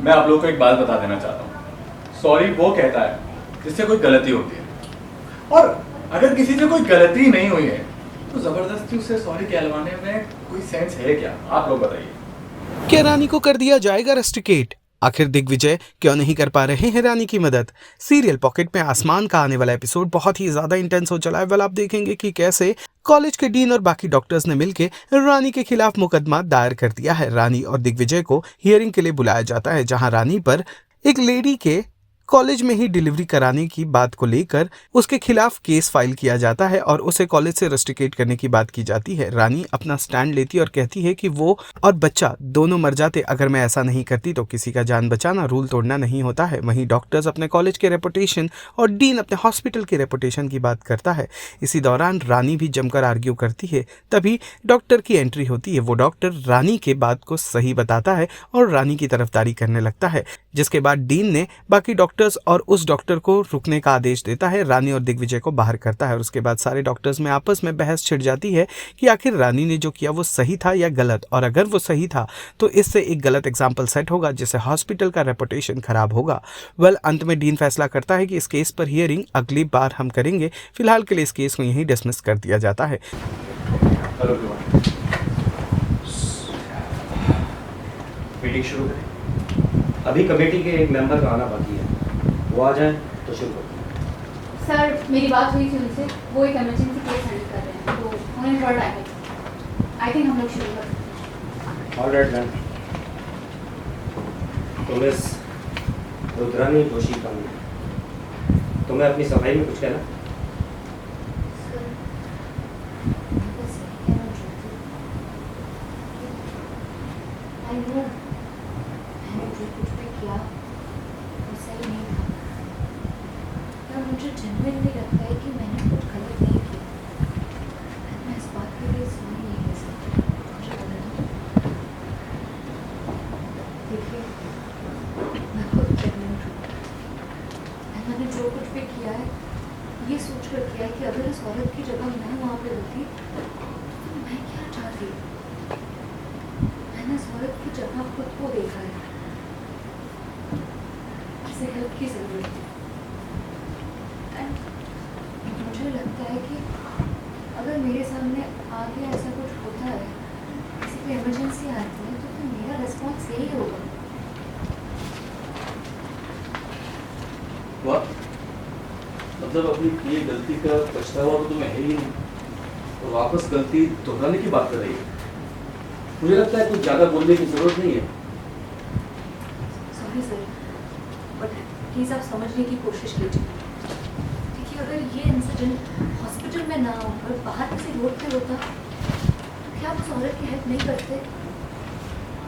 मैं आप लोग को एक बात बता देना चाहता हूँ। सॉरी वो कहता है जिससे कोई गलती होती है, और अगर किसी से कोई गलती नहीं हुई है तो जबरदस्ती उसे सॉरी कहलवाने में कोई सेंस है क्या? आप लोग बताइए। क्या रानी को कर दिया जाएगा रस्टिकेट? आखिर दिग्विजय क्यों नहीं कर पा रहे हैं रानी की मदद? सीरियल पॉकेट में आसमान का आने वाला एपिसोड बहुत ही ज्यादा इंटेंस हो चला है। वेल, आप देखेंगे कि कैसे कॉलेज के डीन और बाकी डॉक्टर्स ने मिलकर रानी के खिलाफ मुकदमा दायर कर दिया है। रानी और दिग्विजय को हियरिंग के लिए बुलाया जाता है, जहां रानी पर एक लेडी के कॉलेज में ही डिलीवरी कराने की बात को लेकर उसके खिलाफ केस फाइल किया जाता है और उसे कॉलेज से रस्टिकेट करने की बात की जाती है। रानी अपना स्टैंड लेती है और कहती है कि वो और बच्चा दोनों मर जाते अगर मैं ऐसा नहीं करती, तो किसी का जान बचाना रूल तोड़ना नहीं होता है। वहीं डॉक्टर्स अपने कॉलेज के रेपुटेशन और डीन अपने हॉस्पिटल के रेपुटेशन की बात करता है। इसी दौरान रानी भी जमकर आर्ग्यू करती है। तभी डॉक्टर की एंट्री होती है। वो डॉक्टर रानी के बात को सही बताता है और रानी की तरफदारी करने लगता है, जिसके बाद डीन ने बाकी डॉक्टर्स और उस डॉक्टर को रुकने का आदेश देता है। रानी और दिग्विजय को बाहर करता है और उसके बाद सारे डॉक्टर्स में आपस में बहस छिड़ जाती है कि आखिर रानी ने जो किया वो सही था या गलत, और अगर वो सही था तो इससे एक गलत एग्जाम्पल सेट होगा जिससे हॉस्पिटल का रेपुटेशन खराब होगा। वेल, अंत में डीन फैसला करता है कि इस केस पर हियरिंग अगली बार हम करेंगे। फिलहाल के लिए इस केस को यहीं डिसमिस कर दिया जाता है। मीटिंग शुरू करें। अभी कमेटी के एक मेंबर का आना बाकी है, वो आ जाए तो शुरू करें। सर, मेरी बात हुई थी उनसे, वो एक इमरजेंसी केस हैंडल कर रहे हैं, तो उन्हें थोड़ा टाइम लगेगा। आई थिंक हम लोग शुरू करें। Alright ma'am. तो मिस रुद्रानी जोशी का तुम्हें अपनी सफाई में कुछ कहना? मुझे जेन्युइनली लगता है कि मैंने कुछ गलत नहीं किया। मैं इस बात के लिए सॉरी नहीं कह सकती। मुझे गलत देखिए, मैं खुद प्रेग्नेंट हूँ। मैंने जो कुछ भी किया है ये सोच कर किया है कि अगर इस औरत की जगह मैं वहाँ पे होती तो मैं क्या चाहती। मैंने इस औरत की जगह खुद को देखा है। किसी हेल्प की जरूरत है। मुझे लगता है कि अगर मेरे सामने आगे ऐसा कुछ होता है, किसी को इमरजेंसी आती है, तो फिर मेरा रिस्पॉन्स यही होगा। वाह, मतलब अपनी किए गलती का पछतावा तो तुम्हें है ही नहीं, और वापस गलती दोहराने की बात कर रही है। मुझे लगता है कुछ ज़्यादा बोलने की जरूरत नहीं है। सॉरी सर, बट प्लीज़ आप समझने की कोशिश कीजिए। अगर ये इंसिडेंट हॉस्पिटल में ना होकर बाहर किसी रोड पे होता तो क्या आप उस औरत की हेल्प नहीं करते?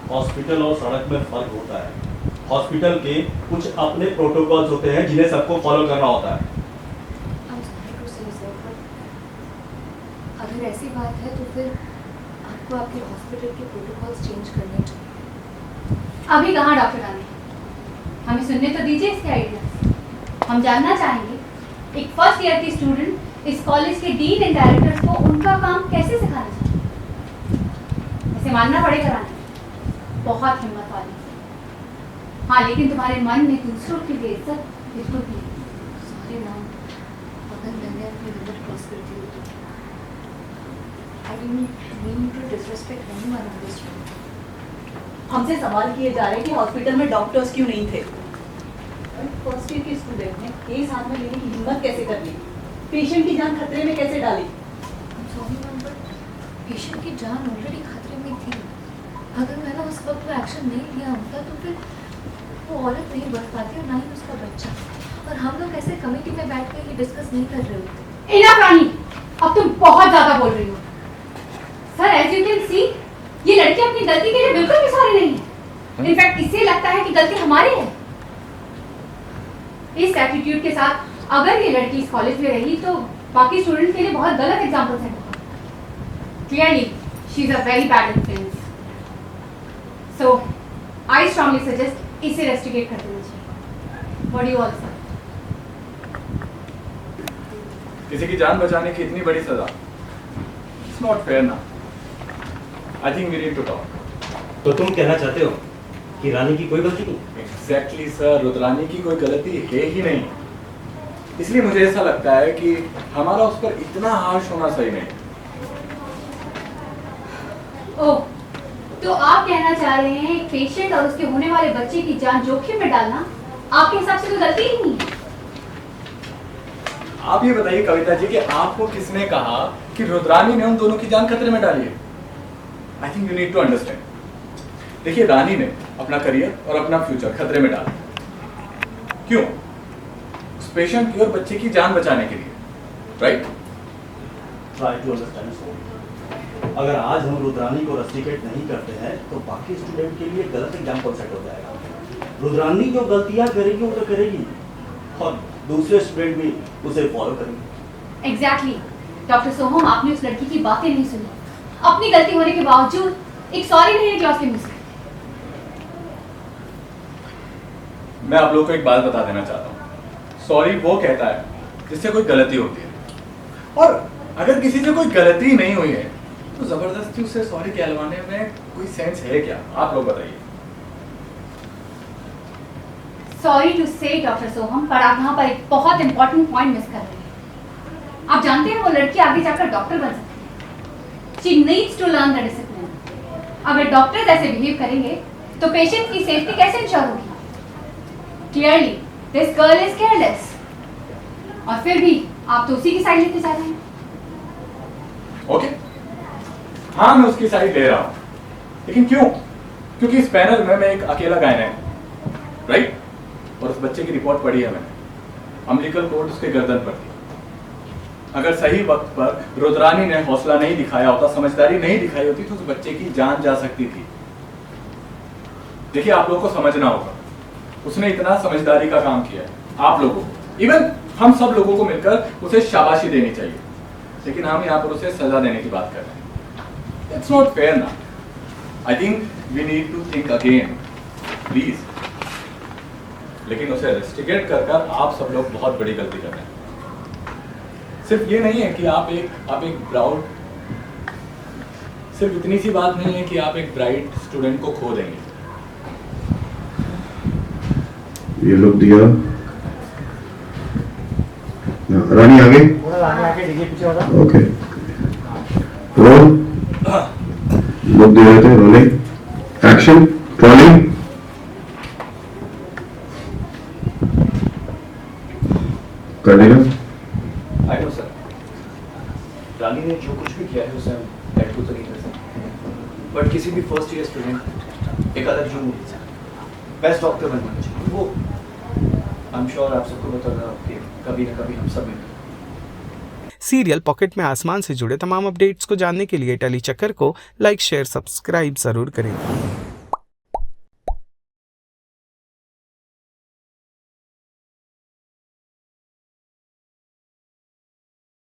हॉस्पिटल और सड़क में फर्क होता है। हॉस्पिटल के कुछ अपने प्रोटोकॉल्स होते हैं जिन्हें सबको फॉलो करना होता है। अगर ऐसी बात है तो फिर आपको आपके हॉस्पिटल के प्रोटोकॉल्स चेंज करने चाहिए। अभी कहाँ डॉक्टर रानी, हमें सुनने तो दीजिए इसके आइडिया। हम जानना चाहेंगे एक फर्स्ट ईयर की स्टूडेंट इस कॉलेज के डीन एंड डायरेक्टर्स को उनका काम कैसे सिखाना चाहिए। इसे मानना पड़ेगा रानी, बहुत हिम्मत वाली। हाँ, लेकिन तुम्हारे मन में दूसरों की बेइज्जत बिल्कुल भी नहीं। सॉरी मैम, अगर मैंने अपनी लिमिट क्रॉस कर दी तो I didn't mean to disrespect anyone on this room. हमसे सवाल किए जा रहे हैं कि हॉस्पिटल में डॉक्टर्स क्यों नहीं थे। फर्स्ट ईयर के स्टूडेंट ने केस हाथ में लेने की हिम्मत कैसे कर ली? पेशेंट की जान खतरे में कैसे डाली? सॉरी मैम, बट पेशेंट की जान ऑलरेडी खतरे में थी। अगर मैंने उस वक्त वो एक्शन नहीं लिया होता तो फिर वो औरत नहीं बढ़ पाती और ना ही उसका बच्चा, और हम लोग ऐसे कमेटी में बैठ कर ये डिस्कस नहीं कर रहे होते। इनफ रानी, अब तुम बहुत ज्यादा बोल रही हो। Sir, as you can see, ये लड़की अपनी गलती के लिए बिल्कुल भी सॉरी नहीं है। इनफैक्ट इससे लगता है कि गलती हमारी है। इस एटीट्यूड के साथ अगर ये लड़की इस कॉलेज में रही तो बाकी स्टूडेंट्स के लिए बहुत गलत एग्जाम्पल है। Clearly she is a very bad influence. So I strongly suggest इसे रेस्टिकेट कर देना चाहिए। व्हाट डू यू ऑल से? किसी की जान बचाने की इतनी बड़ी सजा, इट्स नॉट फेयर ना। I think we need to talk. तो तुम कहना चाहते हो कि रानी की कोई गलती नहीं। एग्जैक्टली सर, रुद्रानी की कोई गलती है ही नहीं। इसलिए मुझे ऐसा लगता है कि हमारा उस पर इतना हार्श होना सही नहीं। ओह, तो आप कहना चाह रहे हैं एक पेशेंट और उसके होने वाले बच्चे की जान जोखिम में डालना आपके हिसाब से कोई गलती ही नहीं है? आप ये बताइए कविता जी कि आपको किसने कहा कि रुद्रानी ने उन दोनों की जान खतरे में डाली है? I think you need to understand. देखिए, रानी ने अपना करियर और अपना फ्यूचर खतरे में डाला। क्यों? उस पेशेंट की और बच्चे की जान बचाने के लिए, right? Try to understand so. अगर आज हम रुद्रानी को रस्टिकेट नहीं करते हैं तो बाकी स्टूडेंट के लिए गलत एग्जाम्पल सेट हो जाएगा। रुद्रानी जो गलतियां करेगी वो तो करेगी और दूसरे स्टूडेंट भी उसे फॉलो करेंगे। एग्जैक्टली। डॉक्टर सोहम, आपने उस लड़की की बातें नहीं सुनी। अपनी गलती होने के बावजूद एक सॉरी नहीं निकला उसके मुंह से। मैं आप लोगों को एक बात बता देना चाहता हूँ। सॉरी वो कहता है जिससे कोई गलती होती है, और अगर किसी से कोई गलती नहीं हुई है तो जबरदस्ती उससे सॉरी कहलवाने में कोई सेंस है क्या? आप लोग बताइए। सॉरी टू से डॉक्टर सोहम, पर आप यहाँ पर एक बहुत इंपॉर्टेंट पॉइंट मिस कर रहे हैं। आप जानते हैं वो लड़की आगे जाकर डॉक्टर बन सकती है। She needs to learn the discipline. अगर डॉक्टर्स ऐसे बिहेव करेंगे तो पेशेंट की सेफ्टी कैसे इंश्योर होगी? Clearly this girl is careless. और फिर भी आप तो उसी की साइड लेते जा रहे हैं। ओके, हाँ मैं उसकी साइड ले रहा हूँ, लेकिन क्यों? क्योंकि इस पैनल में मैं एक अकेला गायन है, राइट? और उस बच्चे की रिपोर्ट पढ़ी है मैंने। अम्बिलिकल कोड उसके गर्दन पर थी। अगर सही वक्त पर रुद्रानी ने हौसला नहीं दिखाया होता, समझदारी नहीं दिखाई होती, तो उस बच्चे की जान जा सकती थी। देखिए, आप लोगों को समझना होगा, उसने इतना समझदारी का काम किया है। आप लोगों को, इवन हम सब लोगों को मिलकर उसे शाबाशी देनी चाहिए, लेकिन हम यहाँ पर उसे सजा देने की बात कर रहे हैं। इट्स नॉट फेयर ना। I think we need to think again, please. लेकिन उसे रेस्टिकेट कर आप सब लोग बहुत बड़ी गलती कर रहे हैं। सिर्फ ये नहीं है कि आप एक प्राउड, सिर्फ इतनी सी बात नहीं है कि आप एक ब्राइट स्टूडेंट को खो देंगे। ये लुक दिया। रानी आगे। Okay, role. लुक दे रहे थे, रोलिंग, एक्शन, ट्रॉलिंग। कर देना। आई नो सर, रानी ने जो कुछ भी किया है उसे हम लेट गो तो नहीं कर सकते, बट किसी भी फर्स्ट ईयर स्टूडेंट एक अलग जो बेस्ट डॉक्टर बनना चाहिए, वो आई एम श्योर आप सबको बता रहा हूँ कि कभी ना कभी हम सब मिलेंगे। सीरियल पॉकेट में आसमान से जुड़े तमाम अपडेट्स को जानने के लिए टेली चक्कर को लाइक, शेयर, सब्सक्राइब जरूर करें।